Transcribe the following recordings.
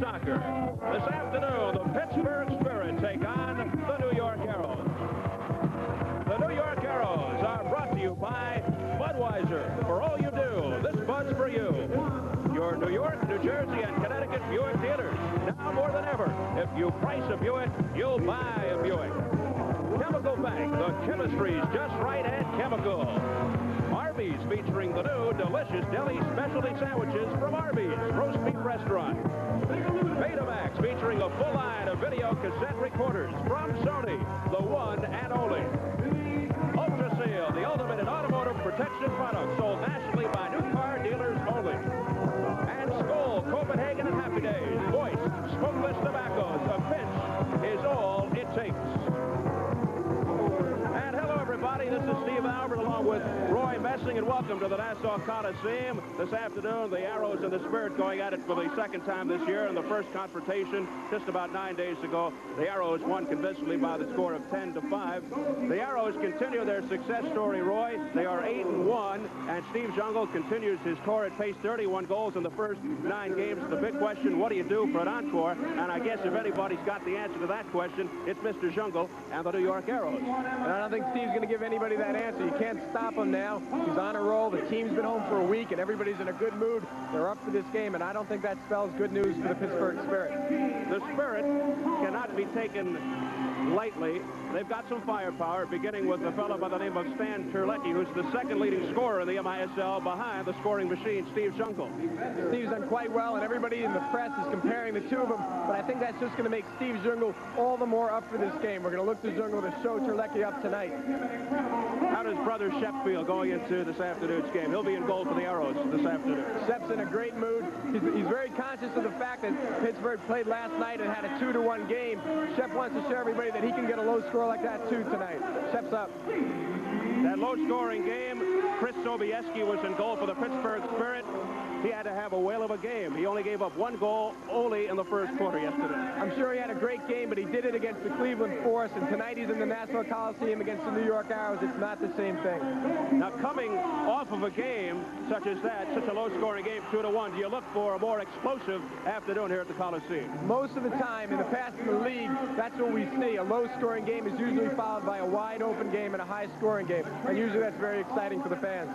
soccer. This afternoon, the Pittsburgh Spirit take on the New York Arrows. The New York Arrows are brought to you by Budweiser. For all you do, this Bud's for you. Your New York, New Jersey, and Connecticut Buick dealers. Now more than ever, if you price a Buick, you'll buy a Buick. Chemical Bank, the chemistry's just right at Chemical. Arby's featuring the new delicious deli specialty sandwiches from Arby's Roast Beef Restaurant. Betamax featuring a full line of video cassette recorders from Sony, the one and only. Ultra Seal, the ultimate in automotive protection product, sold nationally by new car dealers only. And Skoal, Copenhagen, and Happy Days. Voice, smokeless tobaccos. A pinch is all it takes. And hello, everybody. This is Steve Albert along with Roy Messing, and welcome to the Nassau Coliseum. This afternoon, the Arrows and the Spirit going at it for the second time this year. In the first confrontation, just about 9 days ago, the Arrows won convincingly by the score of 10-5. The Arrows continue their success story, Roy. They are 8-1, and Steve Jungle continues his torrid pace, 31 goals in the first 9 games. The big question, what do you do for an encore? And I guess if anybody's got the answer to that question, it's Mr. Jungle and the New York Arrows. And I don't think Steve's going to give anybody that answer. You can't stop him now. He's on a roll. The team's been home for a week, and everybody's in a good mood. They're up for this game, and I don't think that spells good news for the Pittsburgh Spirit. The Spirit cannot be taken lightly. They've got some firepower, beginning with a fellow by the name of Stan Terlecki, who's the second leading scorer in the MISL behind the scoring machine, Steve Jungle. Steve's done quite well, and everybody in the press is comparing the two of them, but I think that's just going to make Steve Jungle all the more up for this game. We're going to look to Jungle to show Terlecki up tonight. How does brother Shep feel going into this afternoon's game? He'll be in goal for the Arrows this afternoon. Shep's in a great mood. He's very conscious of the fact that Pittsburgh played last night and had a 2-1 game. Shep wants to show everybody that he can get a low score like that too tonight. Shep's up. That low-scoring game, Chris Sobieski was in goal for the Pittsburgh Spirit. He had to have a whale of a game. He only gave up 1 goal only in the first quarter yesterday. I'm sure he had a great game, but he did it against the Cleveland Force, and tonight he's in the Nassau Coliseum against the New York Arrows. It's not the same thing. Now, coming off of a game such as that, such a low-scoring game, 2-1, do you look for a more explosive afternoon here at the Coliseum? Most of the time, in the past in the league, that's what we see. A low-scoring game is usually followed by a wide-open game and a high-scoring game, and usually that's very exciting for the fans.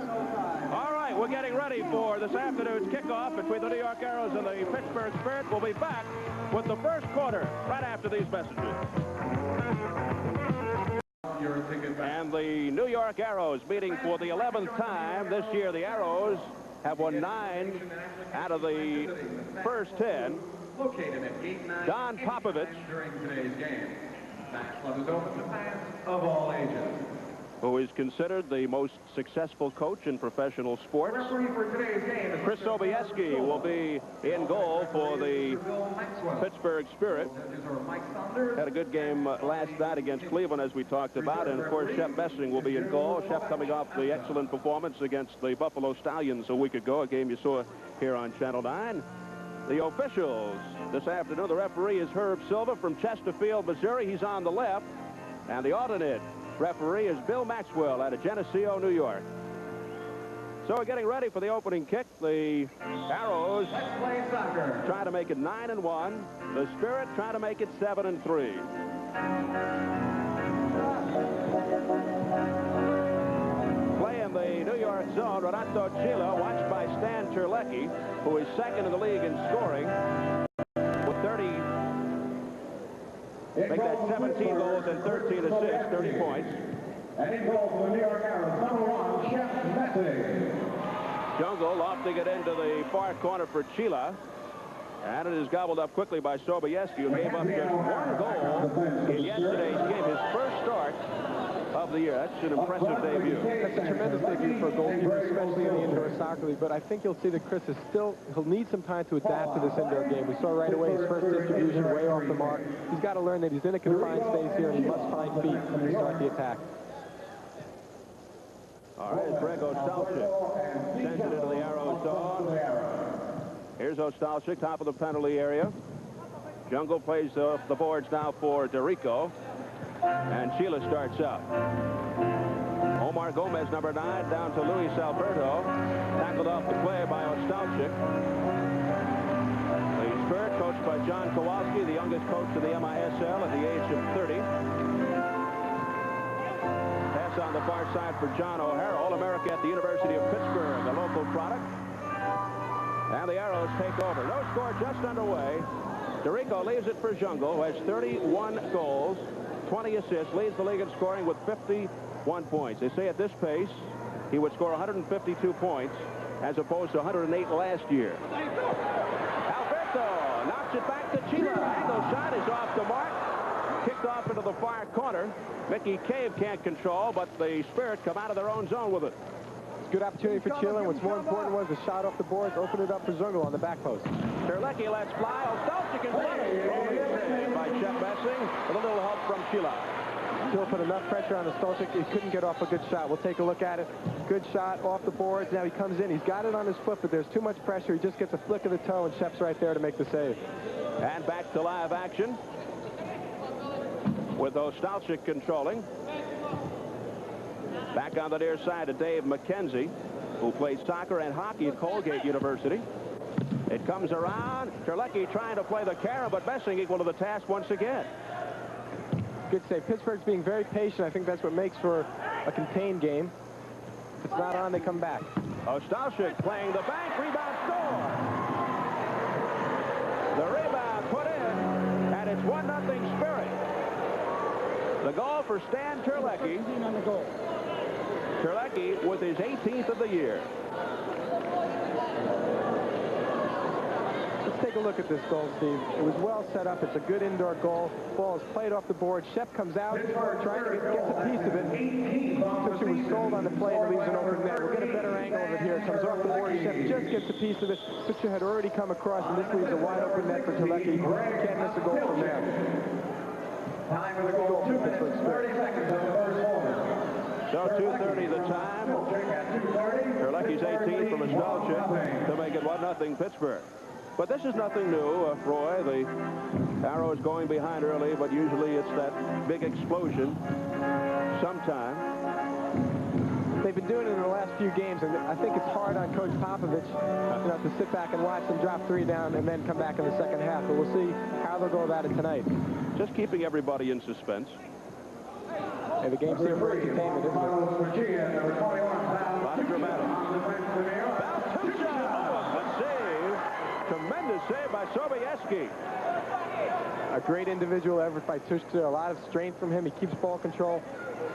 All right, we're getting ready for this afternoon's kickoff between the New York Arrows and the Pittsburgh Spirit. We'll be back with the first quarter right after these messages. And the New York Arrows meeting for the 11th time this year. The Arrows have won 9 out of the first 10. Don Popovich, during today's game. Match club is open to fans of all ages. Who is considered the most successful coach in professional sports. Chris Sobieski will be in goal for the Pittsburgh Spirit. Had a good game last night against Cleveland, as we talked about, and of course Shep Messing will be in goal. Shep coming off the excellent performance against the Buffalo Stallions a week ago, a game you saw here on Channel 9. The officials this afternoon, the referee is Herb Silva from Chesterfield, Missouri. He's on the left, and the alternate referee is Bill Maxwell out of Geneseo, New York. So we're getting ready for the opening kick. The Arrows trying to make it 9-1. The Spirit trying to make it 7-3. Play in the New York zone. Renato Chila, watched by Stan Terlecki, who is second in the league in scoring with 30. Make that 17 goals and 13 assists, 30 points. And in goal for the New York Arrows, number 1, Shep Messing. Jungle lofting it into the far corner for Chila. And it is gobbled up quickly by Sobieski, who gave up just 1 goal in yesterday's game, his first start of the year. That's an impressive debut. That's a tremendous debut for a goalkeeper, especially in the indoor soccer league. But I think you'll see that Chris is still, he'll need some time to adapt to this indoor game. We saw right away his first distribution way off the mark. He's got to learn that he's in a confined space here, and he must find feet to start the attack. All right, it's Greg Ostalchik sends it into the Arrow zone. Here's Ostalchik, top of the penalty area. Jungle plays off the boards now for DeRico. And Sheila starts up. Omar Gomez, number 9, down to Luis Alberto. Tackled off the play by Ostalchik. The Spirit, coached by John Kowalski, the youngest coach to the MISL at the age of 30. Pass on the far side for John O'Hara, All-America at the University of Pittsburgh, a local product. And the Arrows take over. No score just underway. DeRico leaves it for Jungle, who has 31 goals, 20 assists, leads the league in scoring with 51 points. They say at this pace, he would score 152 points as opposed to 108 last year. Alberto knocks it back to Chila. Angle shot is off the mark. Kicked off into the far corner. Mickey Cave can't control, but the Spirit come out of their own zone with it. Good opportunity for Chile, and what's more important was the shot off the boards, open it up for Zungel on the back post. Terlecki lets fly. Ostalchik in front. Saved by Shep Messing with a little help from Chile. Chile put enough pressure on Ostalchik. He couldn't get off a good shot. We'll take a look at it. Good shot off the boards. Now he comes in. He's got it on his foot, but there's too much pressure. He just gets a flick of the toe, and Shep's right there to make the save. And back to live action with Ostalchik controlling. Back on the near side to Dave McKenzie, who played soccer and hockey at Colgate University. It comes around. Terlecki trying to play the carry, but Messing equal to the task once again. Good save. Pittsburgh's being very patient. I think that's what makes for a contained game. If it's not on, they come back. Ostalchik playing the bank. Rebound, score. The rebound put in, and it's 1-0 Spirit. The goal for Stan Terlecki. On the goal. Terlecki with his 18th of the year. Let's take a look at this goal, Steve. It was well set up. It's a good indoor goal. Ball is played off the board. Shep comes out, trying to get a piece of it. Tucci was sold on the play and leaves an open net. We'll get a better angle of it here. It comes off the board. Shep just gets a piece of it. Tucci had already come across, and this leaves a wide open net for Terlecki. Can't miss a goal from there. Time for the goal, 2 minutes, 30 seconds of the first quarter. So 2:30 the time. Terlecki's 18 from Ostalchik to make it 1-0 Pittsburgh. But this is nothing new, Roy. The Arrows going behind early, but usually it's that big explosion sometime. They've been doing it in the last few games, and I think it's hard on Coach Popovich, to sit back and watch them drop 3 down and then come back in the second half. But we'll see how they'll go about it tonight. Just keeping everybody in suspense. Hey, the game's here for entertainment, isn't it? A lot of dramatic. Baltucha! Oh, good save. Tremendous save by Sobieski. A great individual effort by Tushka. A lot of strength from him. He keeps ball control,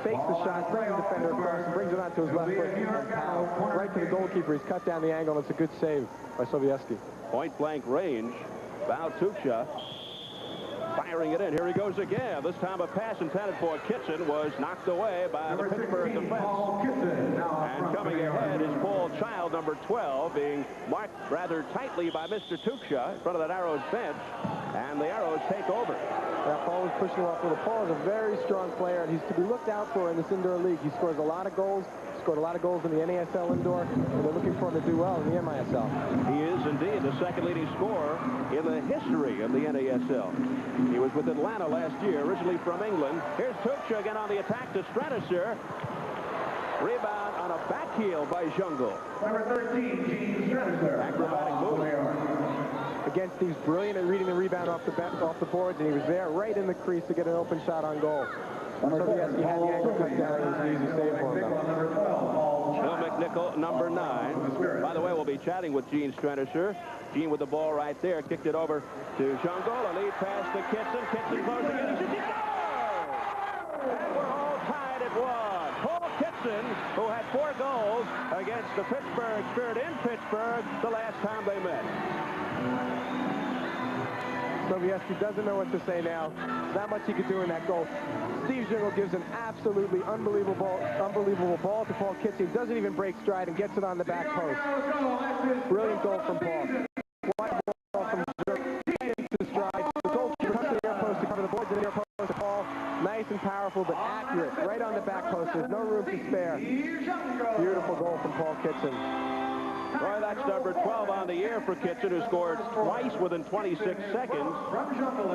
fakes the shot, brings the defender across, and brings it onto his left foot. And pow, right to the goalkeeper. He's cut down the angle. It's a good save by Sobieski. Point-blank range. Baltucha firing it in. Here he goes again. This time a pass intended for Kitson was knocked away by the Pittsburgh defense. And coming ahead is Paul Child, number 12, being marked rather tightly by Mr. Tuksha in front of that Arrows bench. And the Arrows take over. Now, Paul was pushing off with Paul is a very strong player, and he's to be looked out for in this indoor league. He scores a lot of goals. Scored a lot of goals in the NASL indoor, and they're looking for him to do well in the MISL. He is indeed the second leading scorer in the history of the NASL. He was with Atlanta last year, originally from England. Here's Tuksha again on the attack to Strenicer. Rebound on a back heel by Jungle. Number 13, Gene Strenicer. Acrobatic move. Against these brilliant at reading the rebound off the boards, and he was there right in the crease to get an open shot on goal. Sobieski had the angle cut down. It was an easy save for him. Bill McNichol, number 9. By the way, we'll be chatting with Gene Strenicer. Gene with the ball right there. Kicked it over to Jungle. A lead pass to Kitson. Kitson closing in. He shoots it. And we're all tied at 1. Paul Kitson, who had 4 goals against the Pittsburgh Spirit in Pittsburgh the last time they met. Sobieski doesn't know what to say now. Not much he could do in that goal. Steve Jungle gives an absolutely unbelievable ball to Paul Kitson. He doesn't even break stride and gets it on the back post. Brilliant goal from Paul. Wide ball from Jungle. Into stride. The goalkeeper comes to the near post to cover the boards in the near post to Paul. Nice and powerful, but accurate. Right on the back post. There's no room to spare. Beautiful goal from Paul Kitson. Boy, that's number 12 on the year for Kitchen, who scored twice within 26 seconds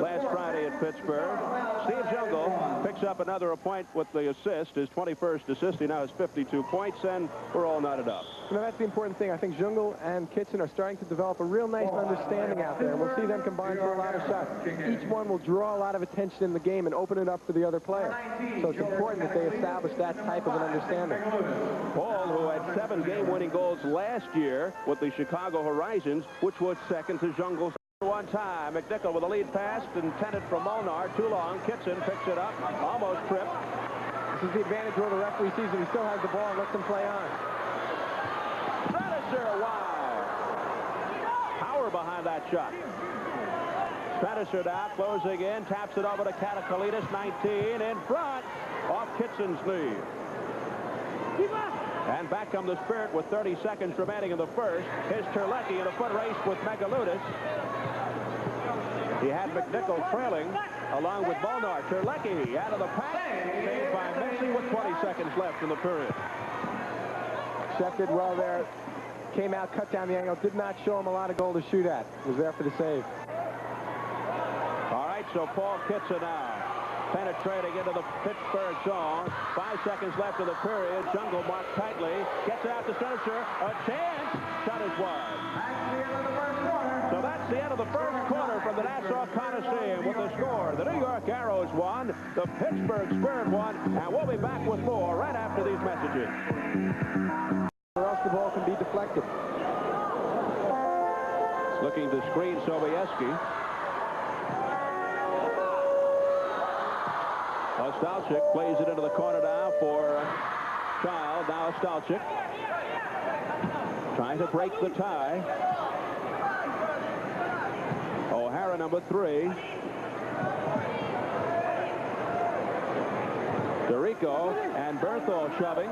last Friday at Pittsburgh. Steve Jungle picks up another point with the assist, his 21st assist. He now has 52 points, and we're all knotted up. You know, that's the important thing. I think Jungle and Kitchen are starting to develop a real nice understanding out there, and we'll see them combine for a lot of shots. Each one will draw a lot of attention in the game and open it up for the other player. So it's important that they establish that type of an understanding. Paul, who had 7 game-winning goals last year with the Chicago Horizons, which was second to Jungle's one time. McNichol with a lead pass, intended for Molnar. Too long. Kitchen picks it up, almost tripped. This is the advantage where the referee sees that he still has the ball and lets him play on. Strenicer wide. Power behind that shot. Strenicer now closing in, taps it over to Katakalitis, 19 in front, off Kitchen's knee. And back come the Spirit with 30 seconds remaining in the first. Here's Terlecki in a foot race with Megaludis. He had McNichol trailing along with Molnar. Terlecki out of the pack, saved by Messing with 20 seconds left in the period. Shep did well there. Came out, cut down the angle, did not show him a lot of goal to shoot at. Was there for the save. All right, so Paul Kitson now penetrating into the Pittsburgh zone. 5 seconds left in the period. Jungle marked tightly. Gets it out to Strenicer. A chance. Shot is wide. So that's the end of the first quarter from the Nassau Coliseum with the score. The New York Arrows won. The Pittsburgh Spirit won. And we'll be back with more right after these messages. Or else the ball can be deflected. Looking to screen Sobieski. Ostalchik plays it into the corner now for Child. Now Ostalchik trying to break the tie. O'Hara, number 3. DeRico and Berthol shoving.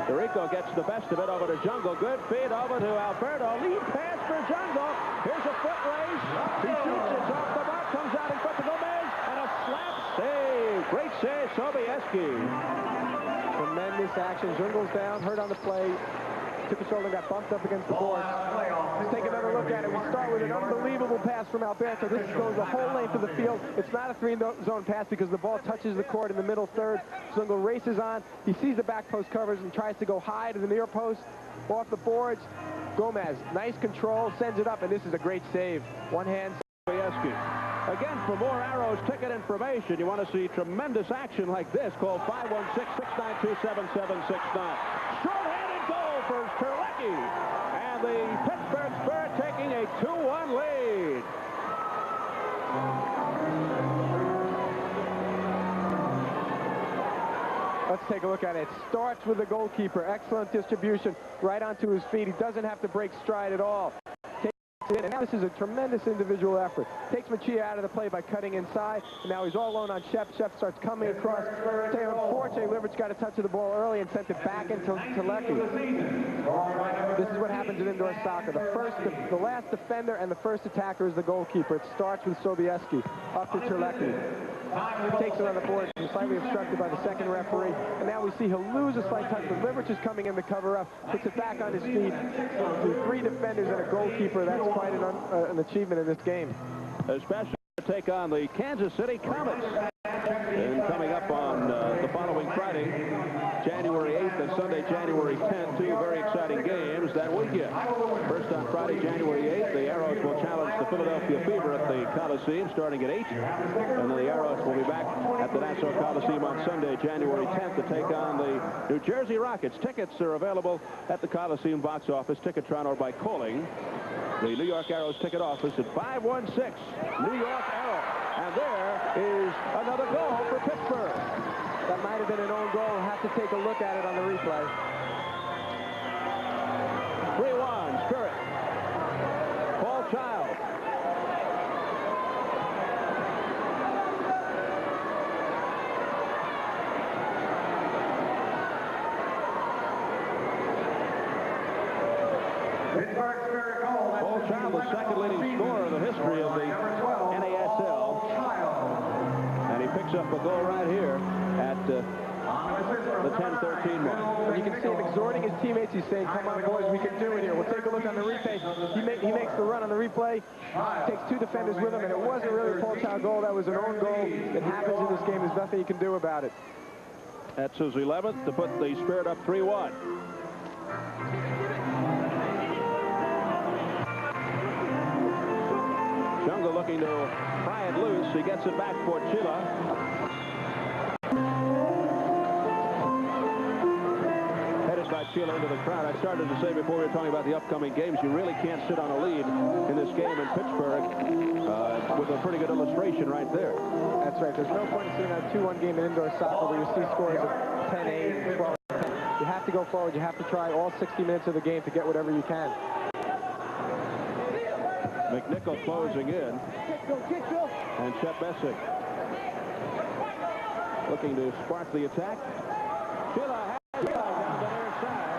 DeRico gets the best of it over to Jungle. Good feed over to Alberto. Lead pass for Jungle. Here's a foot race. He shoots it off the mark. Comes out in front to Gomez. And a slap save. Great save, Sobieski. Tremendous action. Jungle's down, hurt on the play. Took a shoulder and got bumped up against the board. Let's take another look at it. We start with an unbelievable pass from Alberto. This goes the whole length of the field. It's not a 3-zone pass because the ball touches the court in the middle third. Jungle races on. He sees the back post covers and tries to go high to the near post. Off the boards. Gomez, nice control, sends it up, and this is a great save. One hand. Sobieski. Again, for more Arrows ticket information, you want to see tremendous action like this, call 516-692-7769. Short-handed goal for Terlecki. And the Pittsburgh Spirit taking a 2-1 lead. Let's take a look at it. Starts with the goalkeeper. Excellent distribution right onto his feet. He doesn't have to break stride at all. And now this is a tremendous individual effort. Takes Machia out of the play by cutting inside. And now he's all alone on Shep. Shep starts coming across. Unfortunately, Liverich got a touch of the ball early and sent it back into Terlecki. This is what happens in indoor soccer. The last defender and the first attacker is the goalkeeper. It starts with Sobieski up to Terlecki. Takes it on the board. He's slightly obstructed by the second referee. And now we see he'll lose a slight touch, but Liverich is coming in to cover up. Puts it back on his feet. 3 defenders and a goalkeeper. That's quite an achievement in this game. Especially to take on the Kansas City Comets. And coming up on the following Friday, January 8th and Sunday, January 10th, 2 very exciting games that weekend. First on Friday, January 8th, the Arrows will challenge the Philadelphia Fever at the Coliseum starting at 8. And then the Arrows will be back at the Nassau Coliseum on Sunday, January 10th to take on the New Jersey Rockets. Tickets are available at the Coliseum box office, Ticketron, or by calling the New York Arrows ticket office at 516 New York Arrow. And there is another goal for Pittsburgh. That might have been an own goal. We'll have to take a look at it on the replay. 3-1, Spirit. Paul Child. Paul Child, the second leading scorer in the history of the NASL. And he picks up a goal right here at the 10-13 mark. And you can see him exhorting his teammates. He's saying, come on, boys, we can do it here. We'll take a look on the replay. He makes the run on the replay, takes 2 defenders with him, and it wasn't really a Paul Chow goal. That was an own goal. It happens in this game. There's nothing you can do about it. That's his 11th to put the Spirit up 3-1. Jungle looking to pry it loose. He gets it back for Chila. Headed by Chila into the crowd. I started to say before we were talking about the upcoming games, you really can't sit on a lead in this game in Pittsburgh with a pretty good illustration right there. That's right. There's no point in sitting on a 2-1 game in indoor soccer where you see scores of 10-8, 12. You have to go forward. You have to try all 60 minutes of the game to get whatever you can. McNichol closing in. And Shep Messing looking to spark the attack. Chila has it down the near side.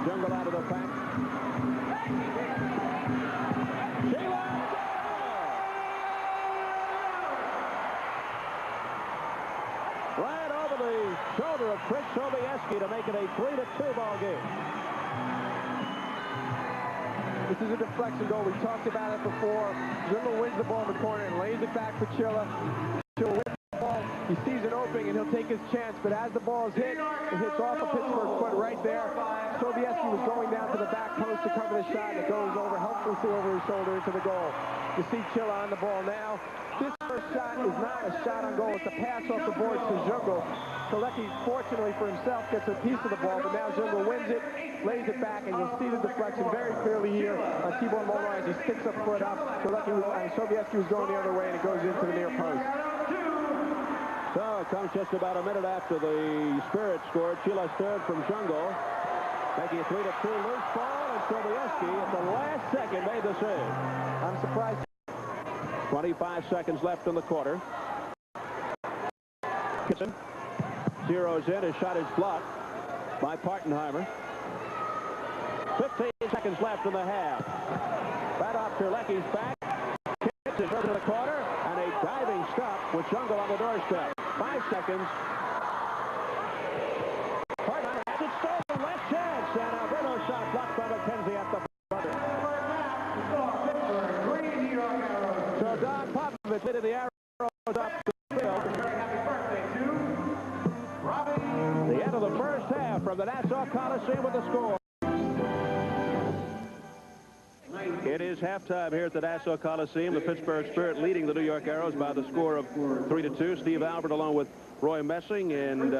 Jungle out of the pack. Chila! Right over the shoulder of Chris Sobieski to make it a 3-2 ball game. This is a deflection goal. We talked about it before. Jungle wins the ball in the corner and lays it back for Chila. Chila wins the ball. He sees an opening and he'll take his chance. But as the ball is hit, it hits off a Pittsburgh foot right there. Sobieski was going down to the back post to cover the shot, and it goes over helplessly over his shoulder into the goal. You see Chila on the ball now. This first shot is not a shot on goal. It's a pass off the boards to Jungle. Kolecki, fortunately for himself, gets a piece of the ball, but now Jungle wins it, lays it back, and you'll see the deflection very clearly here on T-Bone Mulder as he sticks a foot up. Kolecki and Sobieski was going the other way, and it goes into the near post. So it comes just about a minute after the Spirit scored. Chila's third from Jungle. Making a 3-2 loose ball, and Sobieski at the last second made the save. I'm surprised. 25 seconds left in the quarter. Kitson zeroes in. His shot is blocked by Partenheimer. 15 seconds left in the half. Right off Terlecki's back. Kitson goes to the corner, and a diving stop with Jungle on the doorstep. 5 seconds. Partenheimer has it stolen. Last chance, and Alberto's shot blocked by McKenzie at the buzzer. So Don Popovich leading the arrows up the field. The end of the first half from the Nassau Coliseum with the score. It is halftime here at the Nassau Coliseum. The Pittsburgh Spirit leading the New York Arrows by the score of 3-2. Steve Albert along with Roy Messing. And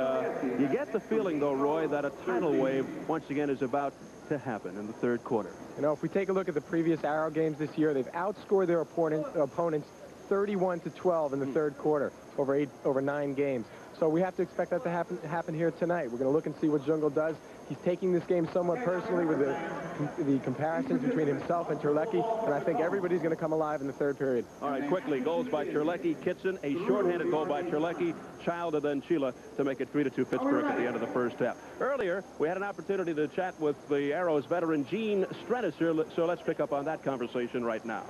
you get the feeling, though, Roy, that a tidal wave once again is about to happen in the third quarter. You know, if we take a look at the previous Arrow games this year, they've outscored their opponents 31-12 in the third quarter over 9 games. So we have to expect that to happen here tonight. We're going to look and see what Jungle does. He's taking this game somewhat personally with the comparisons between himself and Terlecki, and I think everybody's going to come alive in the third period. All right, quickly, goals by Terlecki, Kitson, a shorthanded goal by Terlecki, Child, and then Chila to make it 3-2 Pittsburgh at the end of the first half. Earlier, we had an opportunity to chat with the Arrows veteran Gene Strenicer, so let's pick up on that conversation right now.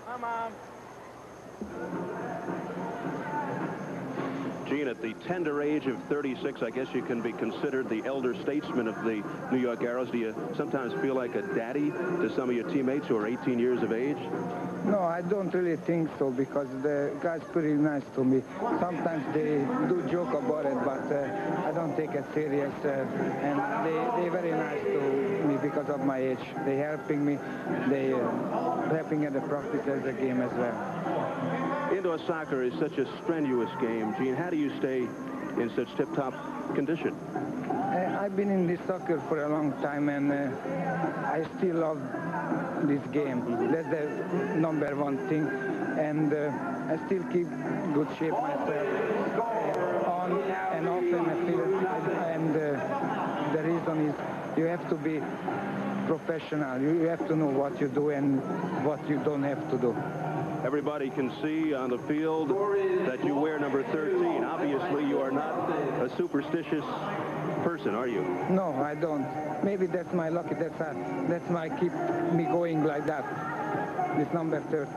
Hi, Mom. Gene, at the tender age of 36, I guess you can be considered the elder statesman of the New York Arrows. Do you sometimes feel like a daddy to some of your teammates who are 18 years of age? No, I don't really think so, because the guy's pretty nice to me. Sometimes they do joke about it, but I don't take it serious. And they're very nice to me because of my age. They're helping me. They're helping at the practice as a game as well. Indoor soccer is such a strenuous game. Gene, how do you stay in such tip-top condition? I've been in this soccer for a long time, and I still love this game. That's the #1 thing, and I still keep good shape myself on and off in the field. And the reason is you have to be professional. You have to know what you do and what you don't have to do. Everybody can see on the field that you wear number 13. Obviously, you are not a superstitious person, are you? No, I don't. Maybe that's my lucky. That's my keep me going like that. This number 13.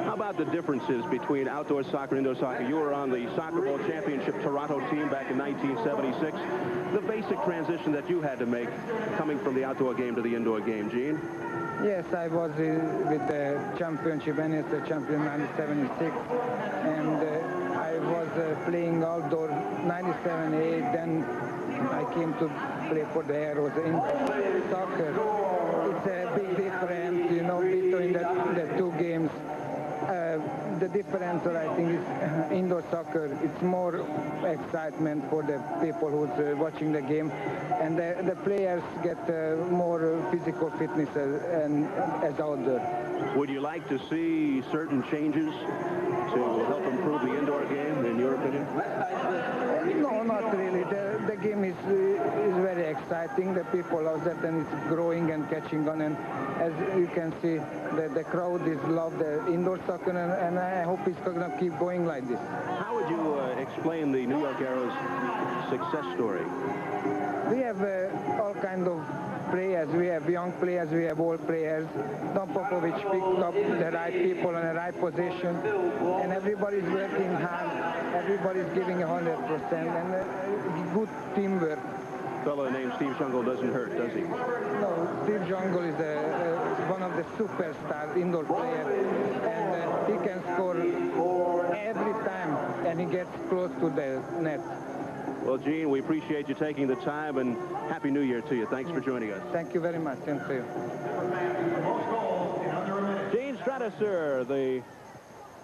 How about the differences between outdoor soccer and indoor soccer? You were on the Soccer Bowl Championship Toronto team back in 1976. The basic transition that you had to make coming from the outdoor game to the indoor game, Gene? Yes, I was with the championship, MISL champion 1976, and I was playing outdoor 97-8. Then I came to play for the Arrows in soccer. It's a big difference, you know, between the two games. The difference, I think, is indoor soccer. It's more excitement for the people who's watching the game, and the players get more physical fitness as outdoor. Would you like to see certain changes to help improve the indoor game, in your opinion? No, not really. The game is very exciting. The people love that, and it's growing and catching on. And as you can see, the crowd is love the indoor soccer, and I hope it's going to keep going like this. How would you explain the New York Arrows' success story? We have all kind of players. We have young players, we have old players. Don Popovich picked up the right people in the right position, and everybody's working hard. Everybody's giving 100%, and good teamwork. A fellow named Steve Jungle doesn't hurt, does he? No, Steve Jungle is one of the superstar indoor players, and he can score every time, and he gets close to the net. Well, Gene, we appreciate you taking the time, and Happy New Year to you. Thanks for joining us. Thank you very much. Thank you. Gene Strenicer, the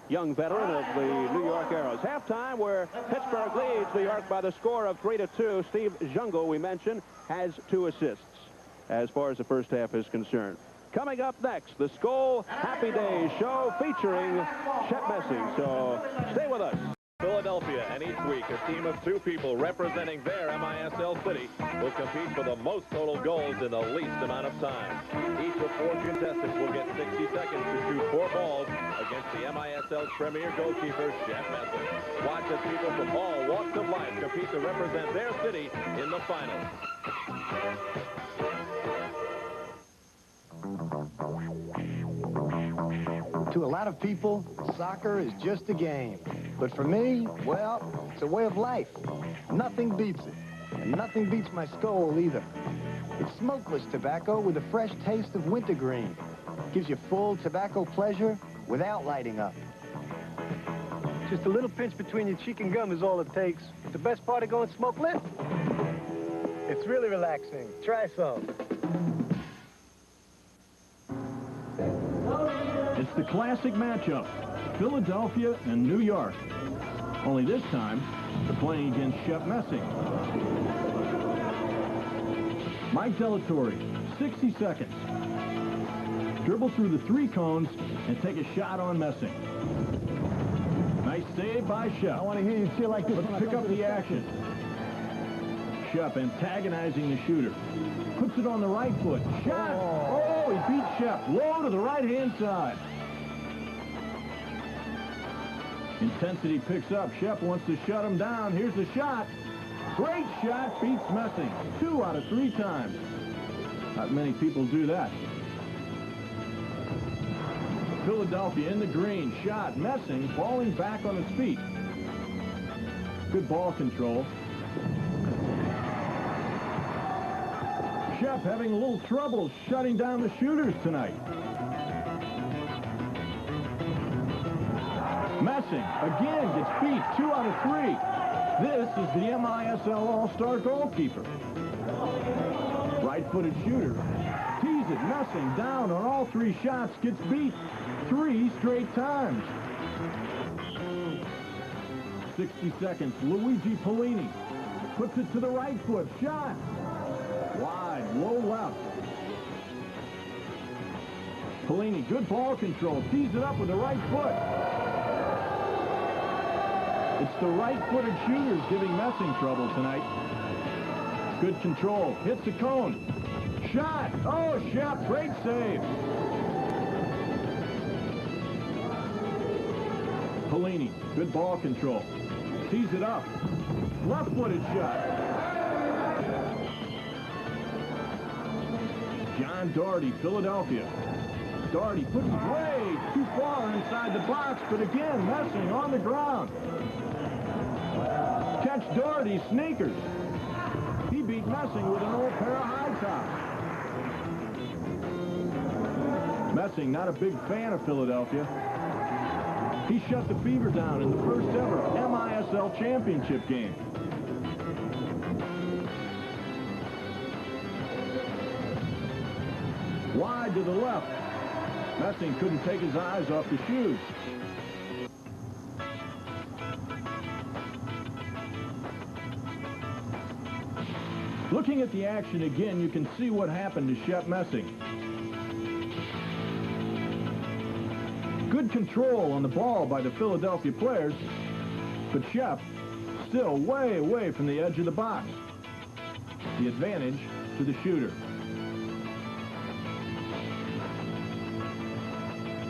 young veteran of the New York Arrows. Halftime, where Pittsburgh leads New York by the score of 3-2. Steve Jungle, we mentioned, has 2 assists as far as the first half is concerned. Coming up next, the Skol Happy Days show featuring Shep Messing. So stay with us. Philadelphia, and each week a team of 2 people representing their MISL city will compete for the most total goals in the least amount of time. Each of 4 contestants will get 60 seconds to shoot 4 balls against the MISL's premier goalkeeper, Shep Messing. Watch as people from all walks of life compete to represent their city in the finals. To a lot of people, soccer is just a game. But for me, well, it's a way of life. Nothing beats it. And nothing beats my Skol either. It's smokeless tobacco with a fresh taste of wintergreen. Gives you full tobacco pleasure without lighting up. Just a little pinch between your cheek and gum is all it takes. The best part of going smokeless? It's really relaxing. Try some. It's the classic matchup, Philadelphia and New York. Only this time, they're playing against Shep Messing. Mike Delatorre, 60 seconds. Dribble through the 3 cones and take a shot on Messing. Nice save by Shep. I want to hear you cheer like this. Let's pick up the action. Shep antagonizing the shooter. Puts it on the right foot. Shot! Oh, he beat Shep. Low to the right-hand side. Intensity picks up. Shep wants to shut him down. Here's the shot. Great shot. Beats Messing. 2 out of 3 times. Not many people do that. Philadelphia in the green. Shot. Messing falling back on his feet. Good ball control. Shep having a little trouble shutting down the shooters tonight. Messing again gets beat. 2 out of 3. This is the MISL All-Star goalkeeper. Right-footed shooter. Tees it. Messing down on all 3 shots. Gets beat 3 straight times. 60 seconds. Luigi Polini puts it to the right foot. Shot. Wide. Low left. Polini, good ball control. Tees it up with the right foot. It's the right-footed shooters giving Messing trouble tonight. Good control. Hits the cone. Shot. Oh, Shep. Great save. Polini. Good ball control. Tees it up. Left-footed shot. on Doherty, Philadelphia. Doherty puts it way too far inside the box, but again, Messing on the ground. Catch Doherty's sneakers. He beat Messing with an old pair of high tops. Messing, not a big fan of Philadelphia. He shut the Fever down in the first ever MISL championship game. Wide to the left. Messing couldn't take his eyes off the shoes. Looking at the action again, you can see what happened to Shep Messing. Good control on the ball by the Philadelphia players, but Shep still way away from the edge of the box. The advantage to the shooter.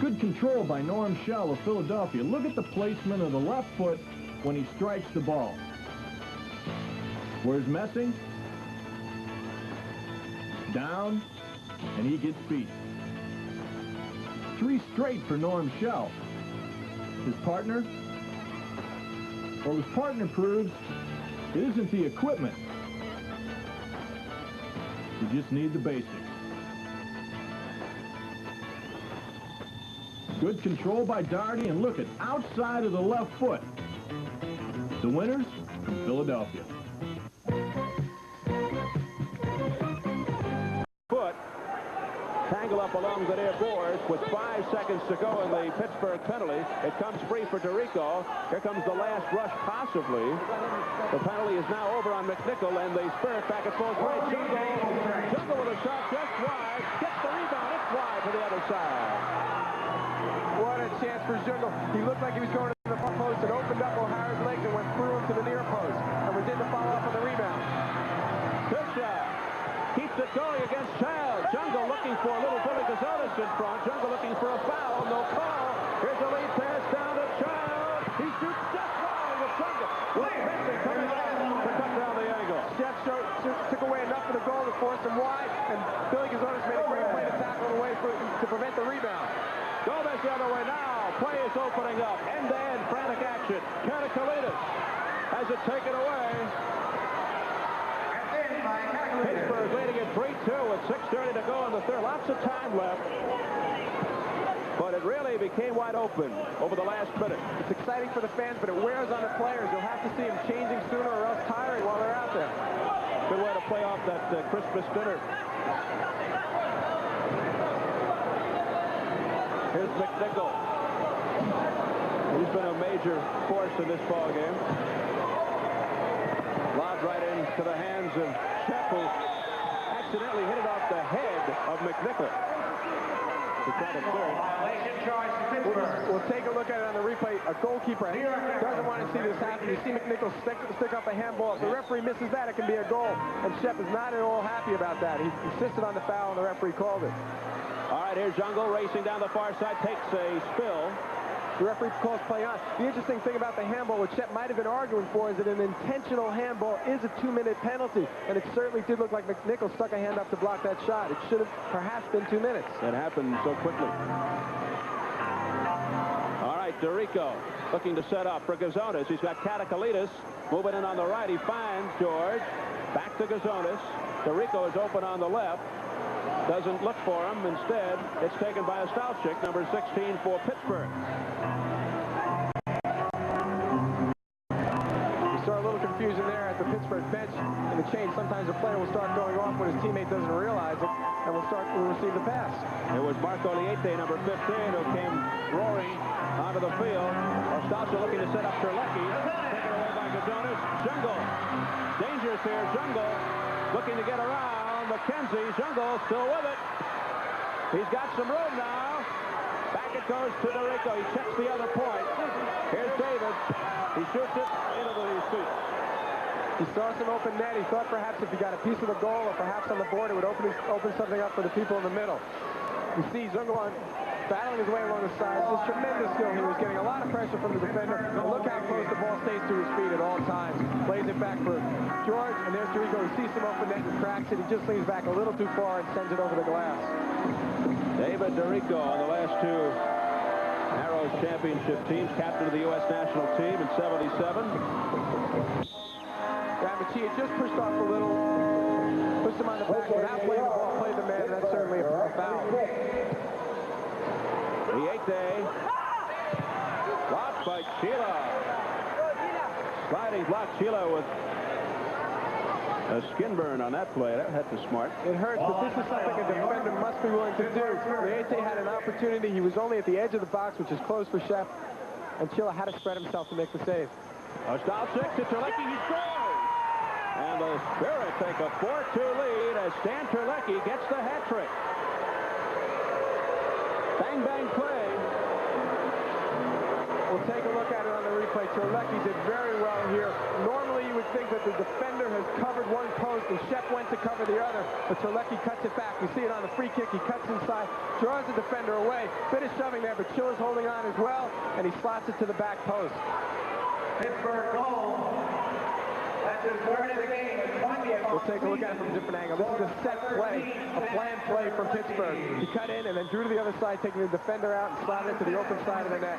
Good control by Norm Shell of Philadelphia. Look at the placement of the left foot when he strikes the ball. Where's Messing? Down, and he gets beat. 3 straight for Norm Shell. His partner? Well, his partner proves it isn't the equipment. You just need the basics. Good control by Doherty, and look at outside of the left foot. The winners from Philadelphia. Tangle up along the near boards with 5 seconds to go in the Pittsburgh penalty. It comes free for DeRico. Here comes the last rush, possibly. The penalty is now over on McNichol, and they Spirit back at full strength. Jungle with a shot just wide. Gets the rebound. It's wide to the other side. What a chance for Jungle. He looked like he was going to the far post and opened up O'Hara's legs and went through him to the near post. And was in to follow up on the rebound. Good shot. Keeps it going against Child. Jungle looking for a little Billy Gazonis in front. Jungle looking for a foul. No call. Here's a lead pass down to Child. He shoots just wide with Jungle. With Messing coming out to cut down the angle. Shep took away enough of the goal to force him wide, and Billy Gazonis made a great play to tackle away to prevent the rebound. Gomez the other way now. Play is opening up. End-to-end frantic action. Katakalitis has it taken away. Pittsburgh leading at 3-2 with 6:30 to go in the third. Lots of time left. But it really became wide open over the last minute. It's exciting for the fans, but it wears on the players. You'll have to see them changing sooner or else tiring while they're out there. Good way to play off that Christmas dinner. Here's McNichol. He's been a major force in this ball game. Lobbed right into the hands of Shep, who accidentally hit it off the head of McNichol. We'll take a look at it on the replay. A goalkeeper doesn't want to see this happen. You see McNichol stick up a handball. If the referee misses that, it can be a goal. And Shep is not at all happy about that. He insisted on the foul, and the referee called it. All right, here's Jungle racing down the far side, takes a spill. The referee calls play on. The interesting thing about the handball, which Shep might have been arguing for, is that an intentional handball is a 2-minute penalty. And it certainly did look like McNichol stuck a hand up to block that shot. It should have perhaps been 2 minutes. It happened so quickly. All right, DeRico looking to set up for Gazonis. He's got Katakalitis moving in on the right. He finds George. Back to Gazonis. DeRico is open on the left. Doesn't look for him. Instead, it's taken by a Stalchik, number 16 for Pittsburgh. We saw a little confusion there at the Pittsburgh bench in the change. Sometimes a player will start going off when his teammate doesn't realize it, and will receive the pass. It was Marco Liete, number 15, who came roaring onto the field. Stalchik looking to set up Terlecki. Taken away by Gazonis. Jungle. Dangerous here. Jungle looking to get around. McKenzie. Jungle still with it. He's got some room now. Back it goes to DeRico. He checks the other point. Here's Davis. He shoots it into the feet. He saw some open net. He thought perhaps if he got a piece of the goal or perhaps on the board, it would open something up for the people in the middle. You see Jungle battling his way along the sides. Just tremendous skill. He was getting a lot of pressure from the defender. And look how close the ball stays to his feet at all times. Plays it back for George, and there's Dorico. He sees some open net and cracks it. He just leans back a little too far and sends it over the glass. David Dorico on the last two Arrows championship teams, captain of the U.S. national team in '77. He just pushed off a little, pushed him on the back without playing the ball, played the man, and that's certainly a foul. The 8th-day, blocked by Sheila. Sliding block, Sheila with a skin burn on that play. That's smart. It hurts, but this is something a defender must be willing to do. The 8th-day had an opportunity. He was only at the edge of the box, which is close for Shep, and Sheila had to spread himself to make the save. Stalczyk to Terlecki, he scores! And the Spirit take a 4-2 lead as Stan Terlecki gets the hat trick. Bang, bang play. We'll take a look at it on the replay. Terlecki did very well here. Normally you would think that the defender has covered one post and Shep went to cover the other, but Terlecki cuts it back. We see it on the free kick. He cuts inside, draws the defender away. Bit of shoving there, but Chilla's holding on as well, and he slots it to the back post. Pittsburgh goal. That's his third of the game. We'll take a look at it from a different angle. This is a set play, a planned play from Pittsburgh. He cut in and then drew to the other side, taking the defender out and slotted it to the open side of the net.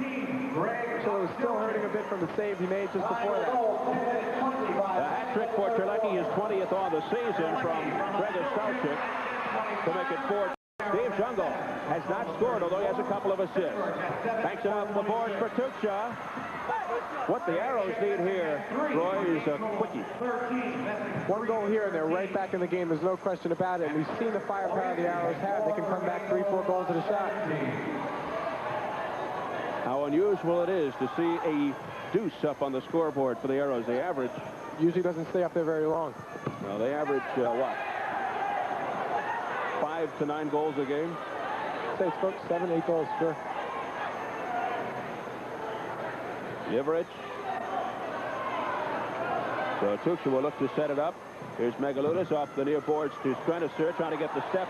So it was still hurting a bit from the save he made just before that. The hat trick for Terlecki, his 20th on the season from Gregor Stalczyk to make it 4. Steve Jungle has not scored, although he has a couple of assists. Banks it off the boards for Tucha. What the Arrows need here, Roy, is a quickie. One goal here, and they're right back in the game. There's no question about it. And we've seen the firepower the Arrows have. They can come back 3-4 goals at a shot. How unusual it is to see a deuce up on the scoreboard for the Arrows. They average. Usually doesn't stay up there very long. Well, they average, what? 5 to 9 goals a game? Say, folks, 7, 8 goals, sure. Liverich. So Tucha will look to set it up. Here's Megaludis off the near boards to Strenicer, trying to get the step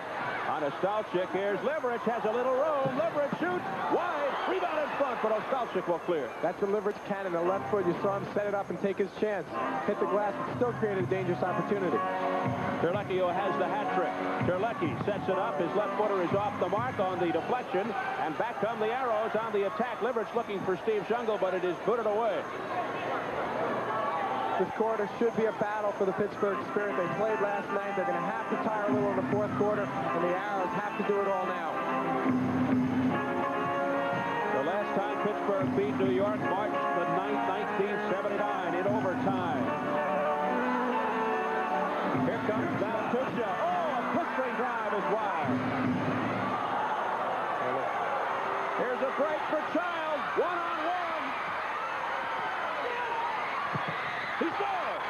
on a Stalczyk. Here's Liverich, has a little room. Liverich shoots wide, rebound in front, but Stalczyk will clear. That's a Liverich cannon, the left foot. You saw him set it up and take his chance. Hit the glass, but still created a dangerous opportunity. Terlecki has the hat trick. Terlecki sets it up. His left footer is off the mark on the deflection, and back come the Arrows on the attack. Liverich looking for Steve Jungle, but it is booted away. This quarter should be a battle for the Pittsburgh Spirit. They played last night. They're going to have to tire a little in the fourth quarter, and the Arrows have to do it all now. The last time Pittsburgh beat New York, March the 9th, 1979, in overtime. Here comes down Tucha. Oh, a push-string drive is wide. Here's a break for Child. One-on-one. He scored!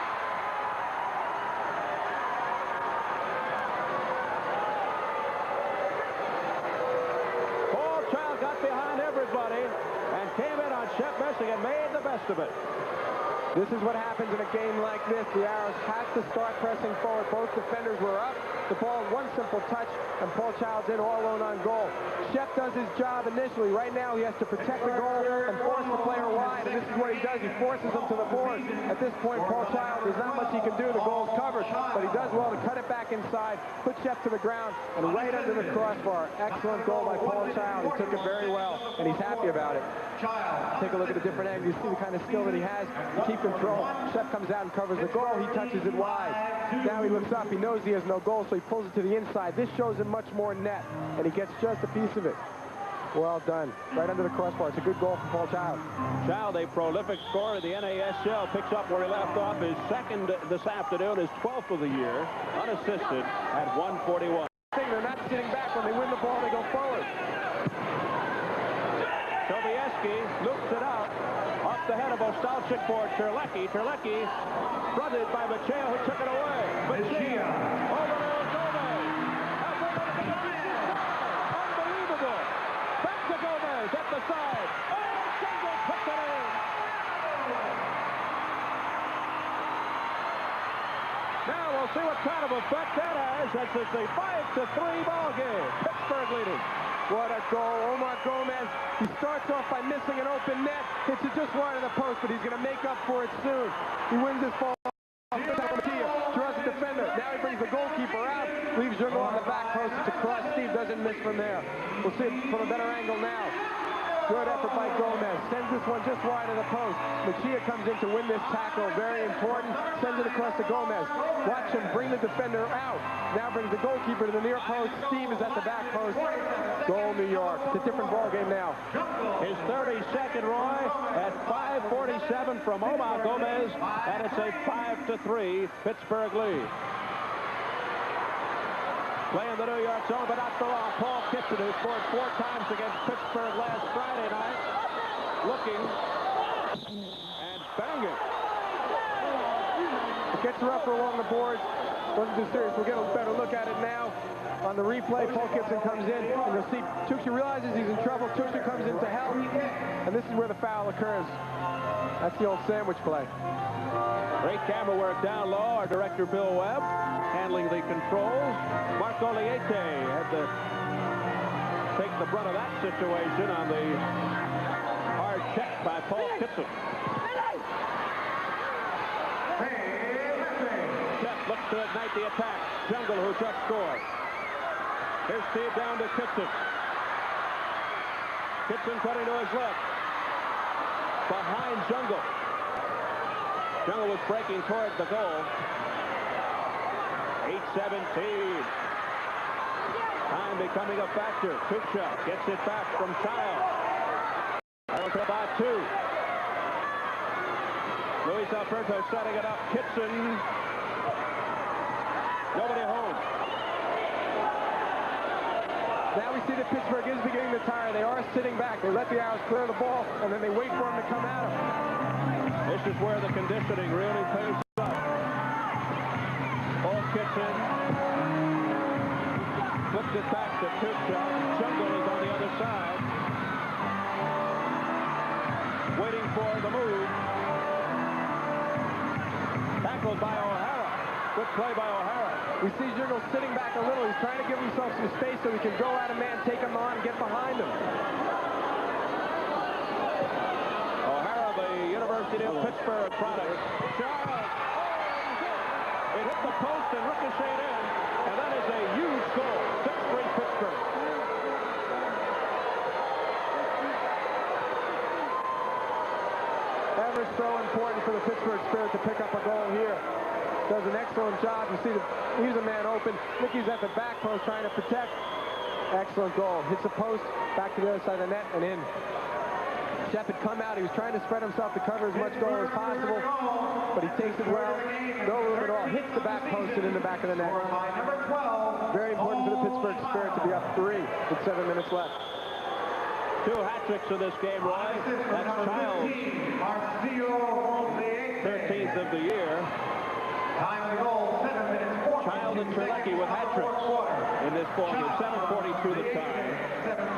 Paul Child got behind everybody and came in on Shep Messing and made the best of it. This is what happens in a game like this. The Arrows had to start pressing forward. Both defenders were up. The ball, one simple touch, and Paul Child's in all alone on goal. Shep does his job initially. Right now, he has to protect the goal and force the player wide, and this is what he does. He forces him to the board. At this point, Paul Child, there's not much he can do. The goal's covered, but he does well to cut it back inside, put Shep to the ground, and right under the crossbar. Excellent goal by Paul Child. He took it very well, and he's happy about it. Take a look at a different angle. You see the kind of skill that he has to keep control. Shep comes out and covers the goal. He touches it wide. Now he looks up. He knows he has no goal, so he pulls it to the inside. This shows him much more net, and he gets just a piece of it. Well done. Right under the crossbar. It's a good goal from Paul Child. Child, a prolific scorer of the NASL, picks up where he left off. His second this afternoon, his 12th of the year, unassisted at 141. They're not sitting back. When they win the ball, they go forward. Sobieski loops it out off the head of Stalczyk for Terlecki. Terlecki fronted by Macheo, who took it away. Macheo over to Gomez. Unbelievable. Back to Gomez at the side. Oh, Jungle puts it in. Now we'll see what kind of effect that has. It's a 5-3 ball game. Pittsburgh leading. What a goal. Omar Gomez, he starts off by missing an open net. Hits it just wide of the post, but he's going to make up for it soon. He wins this ball. Draws the defender. Now he brings the goalkeeper out. Leaves Jungle on the back post. It's a cross. Steve doesn't miss from there. We'll see it from a better angle now. Good effort by Gomez. Sends this one just wide of the post. Mejia comes in to win this tackle. Very important. Sends it across to Gomez. Watch him bring the defender out. Now brings the goalkeeper to the near post. Steve is at the back post. Goal, New York. It's a different ball game now. His 32nd, Roy, at 5:47 from Omar Gomez, and it's a 5-3 Pittsburgh lead. Playing the New York zone, but not for long. Paul Kitson, who scored 4 times against Pittsburgh last Friday night, looking and banging. It gets rougher along the boards. Wasn't too serious. We'll get a better look at it now. On the replay, Paul Kitson comes in, and you'll see Tucci realizes he's in trouble. Tucci comes in to help, and this is where the foul occurs. That's the old sandwich play. Great camera work down low. Our director, Bill Webb, handling the controls. Marco Liete had to take the brunt of that situation on the hard check by Paul Kitson. Shep looks to ignite the attack. Jungle, who just scored. Here's Steve down to Kitson. Kitson cutting to his left. Behind Jungle. Jungle was breaking toward the goal. 8:17. Time becoming a factor. Tucha gets it back from Child. To about 2. Luis Alberto setting it up. Kitson. Nobody home. Now we see that Pittsburgh is beginning to tire. They are sitting back. They let the Irish clear the ball, and then they wait for him to come at them. This is where the conditioning really pays off. Paul Kitson flips it back to Tucha. Jungle is on the other side, waiting for the move. Tackled by O'Hara. Good play by O'Hara. We see Jungle sitting back a little. He's trying to give himself some space so he can go at a man, take him on, and get behind him. O'Hara, the University of Pittsburgh product. Charles. It hit the post and ricocheted in, and that is a huge goal. 6-3 Pittsburgh. Ever so important for the Pittsburgh Spirit to pick up a goal here. Does an excellent job. You see, leaves a man open. Mickey's at the back post trying to protect. Excellent goal. Hits the post, back to the other side of the net, and in. Shep had come out. He was trying to spread himself to cover as much goal as possible, but he takes it well. No room at all. Hits the back post and in the back of the net. Very important for the Pittsburgh Spirit to be up 3 with 7 minutes left. 2 hat-tricks in this game, Roy. That's Child's 13th of the year. Child and Trelecki with hat-tricks in this ball game. 7:42 the time.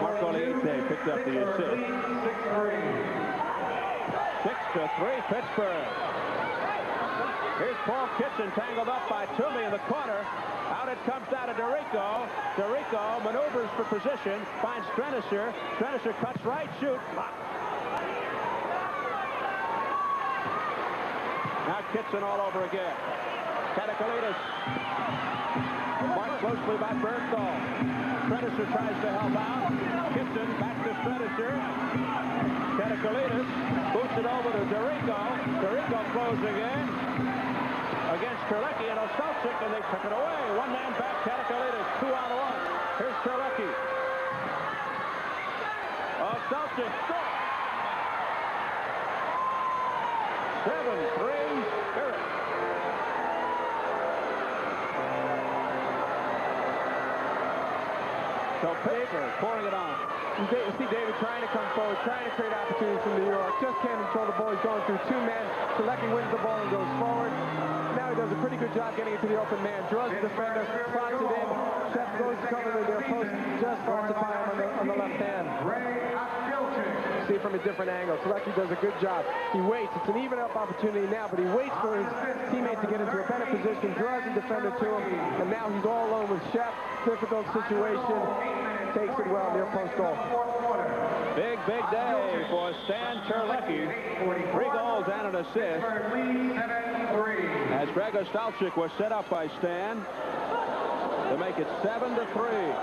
Marco Liete picked up the assist. 6-3 Pittsburgh. Here's Paul Kitson tangled up by Toomey in the corner. Out it comes down to DeRico. DeRico maneuvers for position. Finds Strenicer. Strenicer cuts right, shoot. Now Kitson all over again. Katakalitis. Marked closely by Bernthal. Strenicer tries to help out. Kitson back to Strenicer. Katakalitis boots it over to DeRico. DeRico closing in against Trelecki and Ostalchik, and they took it away. One man back, Katakalitis, 2-on-1. Here's Trelecki. Ostalchik scores. 7-3 Spirit. So Pittsburgh pouring it on. You see David trying to come forward, trying to create opportunities for New York. Just can't control the ball. He's going through 2 men. Trelecki wins the ball and goes forward. Now he does a pretty good job getting it to the open man. Draws the defender, slots it in. Shep goes to cover their post, just falsify him on the left hand. See it from a different angle. Trelecki does a good job. He waits. It's an even up opportunity now, but he waits for his teammate to get into a better position, draws the defender to him, and now he's all alone with Shep. Difficult situation. takes it well, near post goal. Big day for Stan Terlecki. 3 goals and an assist. As Greg Ostalchik was set up by Stan to make it 7-3.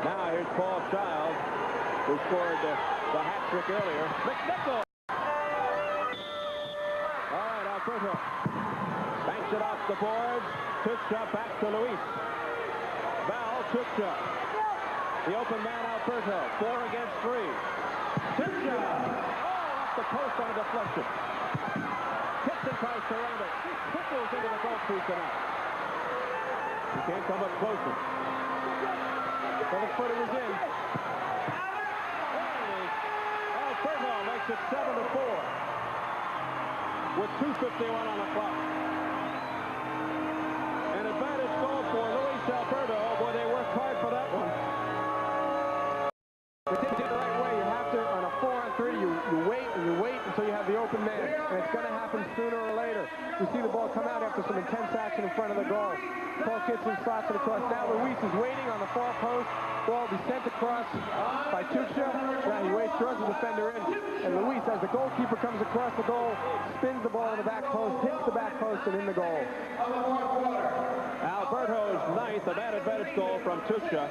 Now here's Paul Child, who scored the hat trick earlier. McNichol. All right, Alberto banks it off the boards. Tuchka back to Luis. Val, Tuchka. The open man, Alberto. 4 against 3. Tuchka. Oh, off the post on a deflection. Kitson tries to round it. He quickles into the goal crease tonight. He can't come up closer. So the footer was in. Alberto makes it 7-4 with 2:51 on the clock. An advantage goal for Luis Alberto. Boy, they worked hard for that one. They did it the right way. You have to, on a 4-on-3, you wait and you wait until you have the open man. And it's going to happen sooner or later. You see the ball come out after some intense action in front of the goal. Paul Kitson slots it across. Now Luis is waiting on the far post. Ball will be sent across by Tuchka. Now he waits, throws the defender in. And Luis, as the goalkeeper comes across the goal, spins the ball in the back post, hits the back post, and in the goal. Alberto's 9th, a man advantage goal from Tuchka.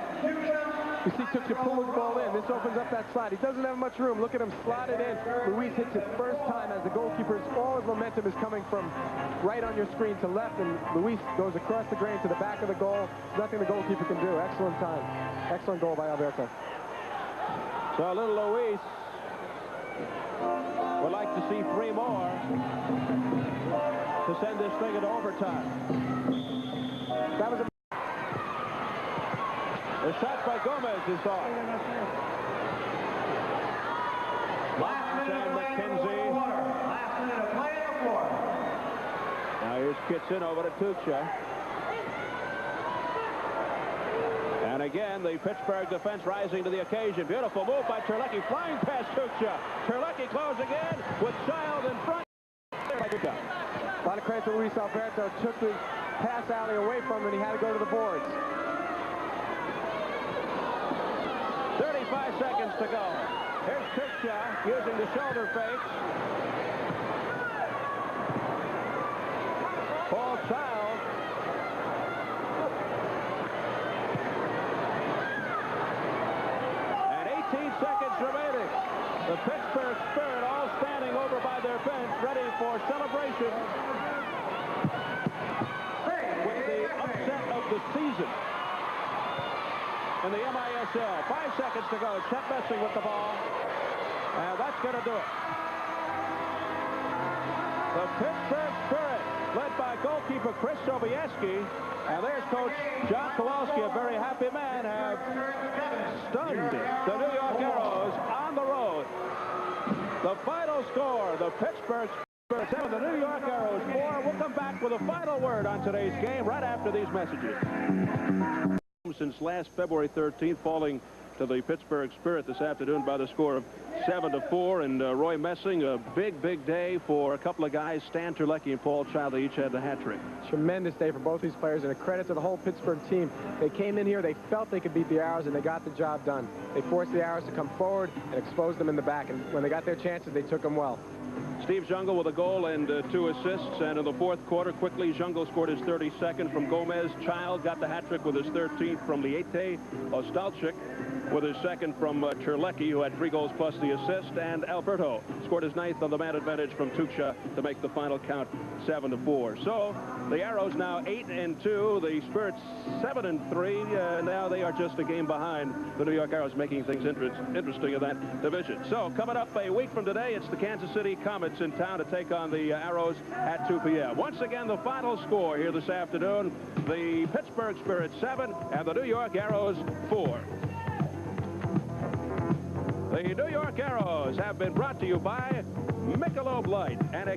You see Tuchka pull his ball in. This opens up that slot. He doesn't have much room. Look at him slot it in. Luis hits it first time as the goalkeeper's all his momentum is coming from right on your screen to left, and Luis goes across the grain to the back of the goal. Nothing the goalkeeper can do. Excellent time. Excellent goal by Alberto. So little Luis would like to see 3 more to send this thing into overtime. That was a... The shot by Gomez is off. And McKenzie. Now here's Kitson over to Tuchka. And again, the Pittsburgh defense rising to the occasion. Beautiful move by Terlecki, flying past Tuchka. Terlecki closing in with Child in front. A lot of credit to Luis Alberto. Took the pass alley away from him, and he had to go to the boards. 35 seconds to go. Here's Tuchka using the shoulder fake. Paul Child. And 18 seconds remaining. The Pittsburgh Spirit all standing over by their bench, ready for celebration with the upset of the season in the MISL. 5 seconds to go. Shep Messing with the ball. And that's going to do it. The Pittsburgh Spirit, led by goalkeeper Chris Sobieski, and there's coach John Kowalski, a very happy man, have stunned the New York Arrows on the road. The final score, the Pittsburgh Spirit 7, the New York Arrows 4. We'll come back with a final word on today's game right after these messages. Since last February 13th, falling to the Pittsburgh Spirit this afternoon by the score of 7-4. And Roy Messing, a big day for a couple of guys. Stan Terlecki and Paul Child, they each had the hat trick. Tremendous day for both these players, and a credit to the whole Pittsburgh team. They came in here, they felt they could beat the Arrows, and they got the job done. They forced the Arrows to come forward and expose them in the back, and when they got their chances, they took them well. Steve Jungle with a goal and 2 assists, and in the 4th quarter, quickly, Jungle scored his 32nd from Gomez. Child got the hat trick with his 13th from Liete. Ostalchik with his 2nd from Terlecki, who had 3 goals plus the assist, and Alberto scored his 9th on the man advantage from Tuchka to make the final count 7-4. So the Arrows now 8-2, the Spirits 7-3. Now they are just a game behind the New York Arrows, making things interesting in that division. So coming up a week from today, it's the Kansas City Comets in town to take on the Arrows at 2 p.m. Once again, the final score here this afternoon, the Pittsburgh Spirits 7 and the New York Arrows 4. The New York Arrows have been brought to you by Michelob Light and